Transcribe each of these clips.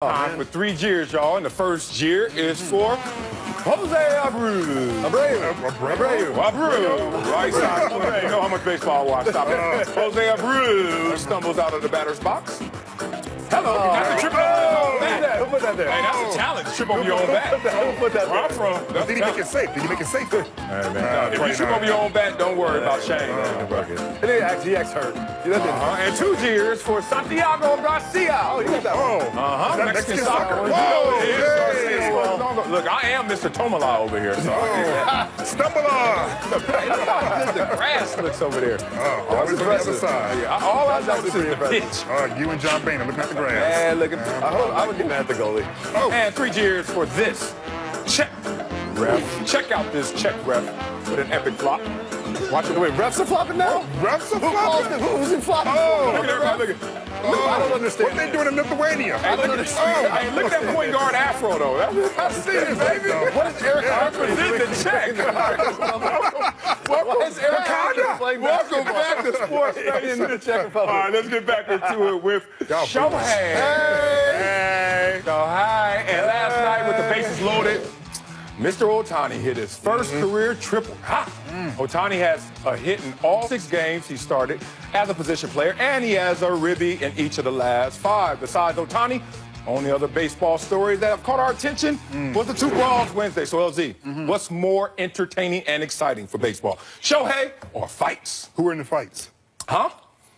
Time for 3 cheers, y'all. And the first cheer is for Jose Abreu. Right side. You know how much baseball I watch. Stop it. Jose Abreu stumbles out of the batter's box. Hello. That's a triple over your own bat. Who put that there? Hey, that's a challenge. Trip over your own bat. Who put that Where I'm from. Did he make it safe? Did he make it safe? Hey, man. If you trip over your own bat, don't worry about Shane. GX hurt. And 2 cheers for Santiago Garcia. Oh, you got that one. Mexican soccer. Whoa! Hey. Look, I am Mr. Tomala over here. So Stumble on! Hey, look how good the grass looks over there. Always on the other side. All I notice is the pitch. You and John Boehner looking at the grass. And look at I would get mad at the goalie. And 3 cheers for this check ref. Check out this check ref with an epic flop. Watch it. Wait, refs are flopping now? Refs are flopping? Who's in flopping? Look at everybody. Look at. I don't understand. What they doing in Lithuania? Hey, look at that point guard afro, though. I see it, baby. What is Eric Harper This is the check. Why is Eric Harper playing Welcome back to Sports in the Czech Republic? All right, let's get back into it with Shohei. Hey! Shohei. And last night with the bases loaded, Mr. Ohtani hit his first career triple. Ohtani has a hit in all 6 games he started as a position player, and he has a ribby in each of the last 5. Besides Ohtani, only other baseball stories that have caught our attention was the 2 brawls Wednesday. So, LZ, what's more entertaining and exciting for baseball? Shohei or fights? Who were in the fights? Huh?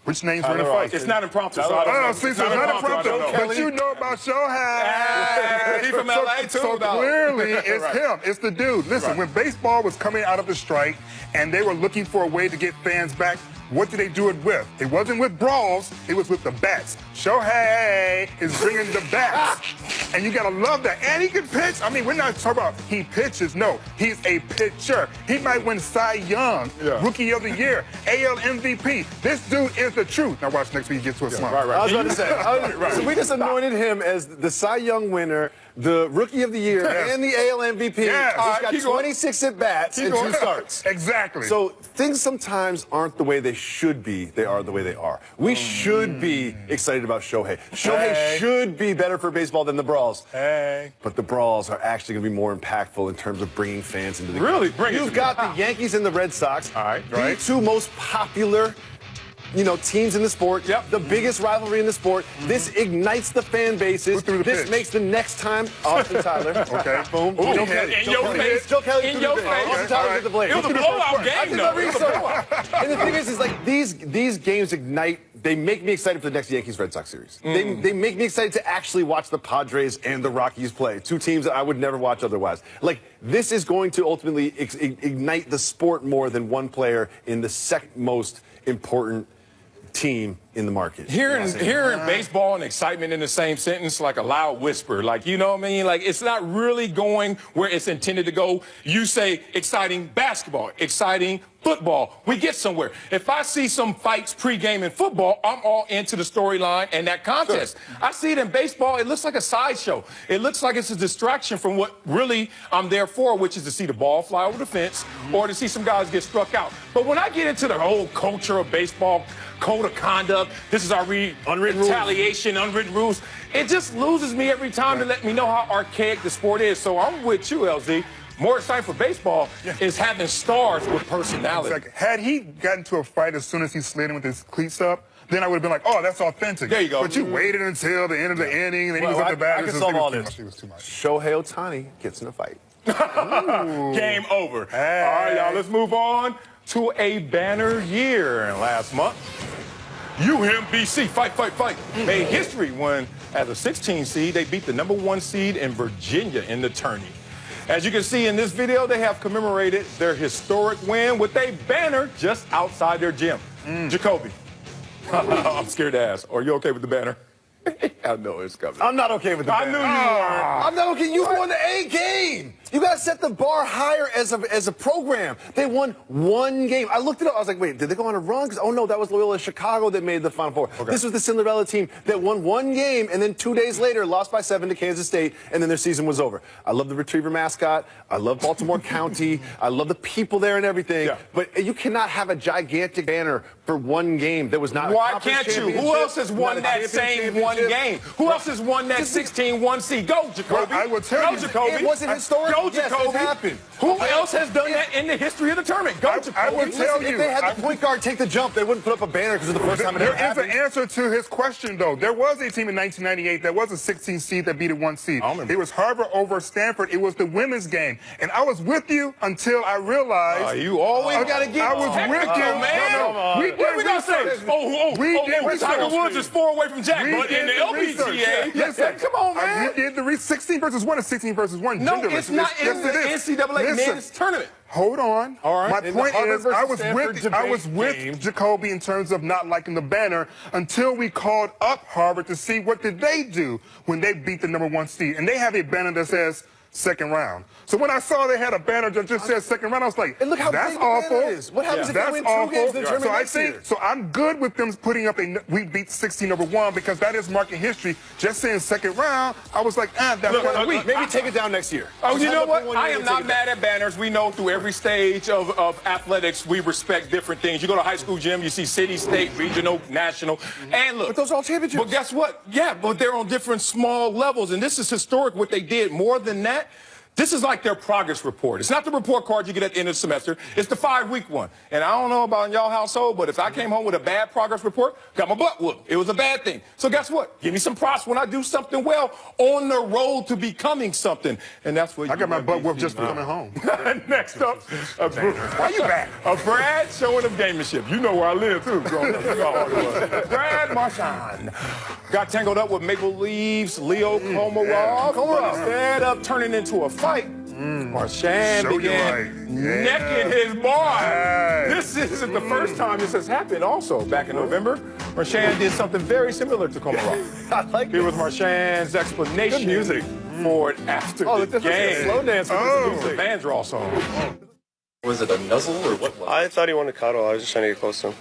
Which names were in the fights? It's not impromptu, so I don't know. See, so it's not impromptu, but you know about Shohei. He's from LA, too, So though. clearly, it's him. It's the dude. Listen, when baseball was coming out of the strike and they were looking for a way to get fans back, what did they do it with? It wasn't with brawls, it was with the bats. Shohei is bringing the bats. And you gotta love that. And he can pitch. I mean, we're not talking about he pitches. No, he's a pitcher. He might win Cy Young, Rookie of the Year, AL MVP. This dude is the truth. Now watch next week he gets to a slump. I was about to say, so we just anointed him as the Cy Young winner, the Rookie of the Year, and the AL MVP. Yes. He's got 26 at-bats and 2 starts. Exactly. So things sometimes aren't the way they should be. They are the way they are. We should be excited about Shohei. Shohei should be better for baseball than the brawls. But the brawls are actually going to be more impactful in terms of bringing fans into the game. You've got the Yankees and the Red Sox, the 2 most popular teams in the sport, the biggest rivalry in the sport. This ignites the fan bases. This makes the next time Austin Tyler. Boom. In your face. Joe Kelly. In your face. Austin Tyler with the blade. It was a blowout game, though. And the thing is like these games ignite. They make me excited for the next Yankees-Red Sox series. They make me excited to actually watch the Padres and the Rockies play. 2 teams that I would never watch otherwise. Like, this is going to ultimately ignite the sport more than one player in the second most important team in the market. Hearing baseball and excitement in the same sentence, like a loud whisper, like, you know what I mean? Like, it's not really going where it's intended to go. You say exciting basketball, exciting football, we get somewhere. If I see some fights pregame in football, I'm all into the storyline and that contest. I see it in baseball, it looks like a sideshow. It looks like it's a distraction from what really I'm there for, which is to see the ball fly over the fence or to see some guys get struck out. But when I get into the whole culture of baseball, code of conduct, this is our unwritten retaliation, unwritten rules, it just loses me every time to let me know how archaic the sport is. So I'm with you, LZ. More exciting for baseball is having stars with personality. Exactly. Had he gotten to a fight as soon as he slid in with his cleats up, then I would have been like, oh, that's authentic. There you go. But you waited until the end of the inning, and then he was at the batters. I can solve all this. It was too much. Shohei Ohtani gets in a fight. Game over. All right, y'all, let's move on to a banner year. And last month, UMBC, fight, made history when, as a 16 seed, they beat the #1 seed in Virginia in the tourney. As you can see in this video, they have commemorated their historic win with a banner just outside their gym. Jacoby, I'm scared to ask, are you okay with the banner? I know it's coming. I'm not okay with the banner. I knew you weren't. I'm not okay. You won the A game. You got to set the bar higher as a program. They won 1 game. I looked it up. I was like, wait, did they go on a run? Because, oh, no, that was Loyola Chicago that made the Final Four. This was the Cinderella team that won 1 game and then 2 days later lost by 7 to Kansas State, and then their season was over. I love the Retriever mascot. I love Baltimore County. I love the people there and everything. But you cannot have a gigantic banner for 1 game that was not Why can't you? Who else has won that same 1 game? Who else has won that 16-1 seed? Go, Jacoby. I will tell you, Jacoby. it wasn't historic. Go, Yes, Jacoby. it happened. Who else has done that in the history of the tournament? Go, Jacoby. I will tell If you, they had the point guard take the jump, they wouldn't put up a banner because it's the first time it ever there is an happened. answer to his question, though. There was a team in 1998 that was a 16 seed that beat a 1 seed. It was Harvard over Stanford. It was the women's game. And I was with you until I realized. You always got to get I was with you. man. No, we What are we going to say? Tiger research. Woods is 4 away from Jack, but in the LPGA, Listen, come on, man. we did the 16 versus 1 and 16 versus 1. No, genderless. it's not in the NCAA men's tournament. Hold on. All right. My In the point Harvard is, versus I was Stanford with game. Jacoby in terms of not liking the banner until we called up Harvard to see what did they do when they beat the #1 seed, and they have a banner that says second round. So when I saw they had a banner that just said second round, I was like, And look how that's big the awful. banner is. What happens if they That's win 2 awful. games in the tournament So I next think, year? so I'm good with them putting up we beat 16-1 because that is marking history. Just saying second round, I was like, that's kind of weak. Maybe take it down next year. Oh, Just you have know up what? for 1 I year am and not take it mad at banners. We know through every stage of athletics, we respect different things. You go to high school gym, you see city, state, regional, national, and look. But those are all championships. But guess what? Yeah, but they're on different small levels, and this is historic what they did. More than that, this is like their progress report. It's not the report card you get at the end of the semester. It's the 5-week one. And I don't know about in y'all household, but if I came home with a bad progress report, got my butt whooped. It was a bad thing. So guess what? Give me some props when I do something well on the road to becoming something. And that's what I got my butt whooped just for coming home. Next up, Why you back? a Brad showing of gamemanship. You know where I live, too. Growing up. You know how hard it was. Brad Marchand got tangled up with Maple Leafs Leo Komarov. But instead of turning into a fight, Marchand Show you began right. necking his boy. Hey. This isn't the first time this has happened. Also, back in November, Marchand did something very similar to Komarov. I like Here was Marchand's explanation Good music. for it after the game. Slow dance with this The music. band draw song. Was it a nuzzle or what was it? I thought he wanted to cuddle. I was just trying to get close to him.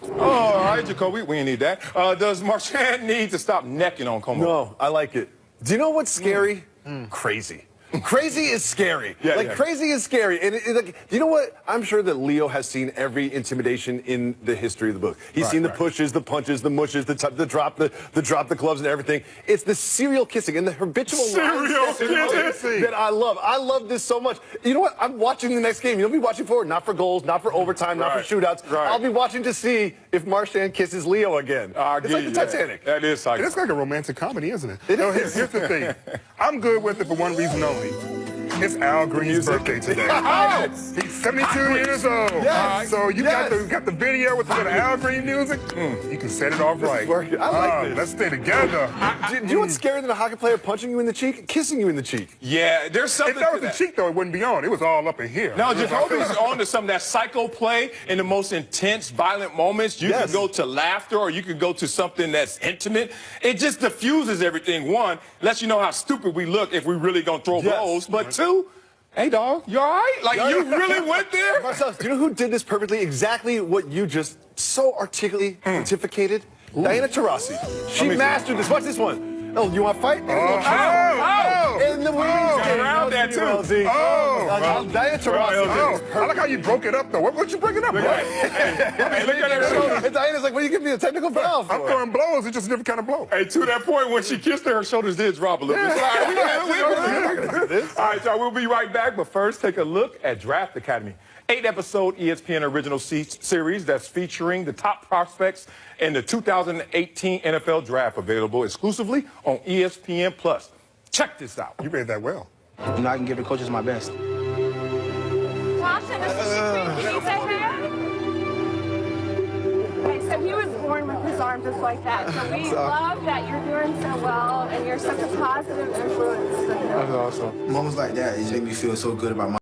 Oh, all right, Jacoby, we ain't need that. Does Marchand need to stop necking on Komarov? No, I like it. Do you know what's scary? Crazy. Crazy is scary. Crazy is scary. And like, you know what? I'm sure that Leo has seen every intimidation in the history of the book. He's seen the pushes, the punches, the mushes, the drop the gloves and everything. It's the serial kissing and the habitual Serial kissing that I love. I love this so much. You know what? I'm watching the next game. You'll be watching for it, not for goals, not for overtime, not for shootouts. I'll be watching to see if Marchand kisses Leo again. It's like the Titanic. That is like It's like a romantic comedy, isn't it? Here's the thing. I'm good with it for one reason only. It's Al Green's birthday today. He's 72 years old. So you got the video with the Al Green music. You can set it off right. I like this. Let's stay together. Do you know what's scarier than a hockey player punching you in the cheek? Kissing you in the cheek. Yeah, there's something If that to was the cheek, though, it wouldn't be on. It was all up in here. No, Jacoby's on to some of that psycho play in the most intense, violent moments. You can go to laughter or you could go to something that's intimate. It just diffuses everything. One, lets you know how stupid we look if we really gonna throw blows. But two, hey, dog, you all right? Like, you really went there? Marcel, do you know who did this perfectly? Exactly what you just so articulately pontificated? Diana Taurasi. She mastered this. Watch this one. Oh, you want to fight? And the women's game. Around that, too. Diana Taurasi. I like how you broke it up, though. What you breaking up, bro? Hey, look at that shoulder. And Diana's like, what are you giving me a technical foul for? I'm throwing blows. It's just a different kind of blow. Hey, to that point, when she kissed her shoulders did drop a little bit. All right, y'all, we'll be right back. But first, take a look at Draft Academy. 8-episode ESPN original series that's featuring the top prospects in the 2018 NFL Draft, available exclusively on ESPN+. Check this out. You made that well. You know, I can give the coaches my best. Tasha, this is your queen pizza here. Okay, so he was born with his arm just like that. So we love that you're doing so well and you're such a positive influence. Moments like that, it make me feel so good about my